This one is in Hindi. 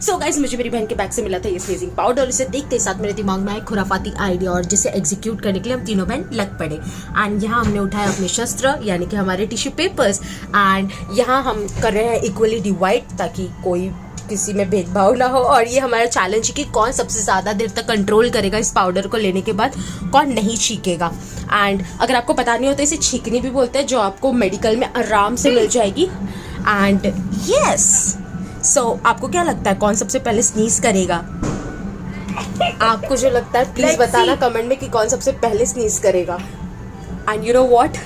सो गाइस, मुझे मेरी बहन के बैग से मिला था ये स्नीजिंग पाउडर और इसे देखते ही साथ मेरे दिमाग में आया खुराफाती आइडिया और जिसे एग्जीक्यूट करने के लिए हम तीनों बहन लग पड़े। एंड यहाँ हमने उठाया अपने शस्त्र यानी कि हमारे टिश्यू पेपर्स एंड यहाँ हम कर रहे हैं इक्वली डिवाइड ताकि कोई किसी में भेदभाव ना हो। और ये हमारा चैलेंज है कि कौन सबसे ज़्यादा देर तक कंट्रोल करेगा इस पाउडर को लेने के बाद, कौन नहीं छीकेगा। एंड अगर आपको पता नहीं होता इसे छीकनी भी बोलते हैं, जो आपको मेडिकल में आराम से मिल जाएगी। एंड यस, सो आपको क्या लगता है कौन सबसे पहले स्नीज करेगा? आपको जो लगता है प्लीज बताना कमेंट में कि कौन सबसे पहले स्नीज करेगा। And you know what,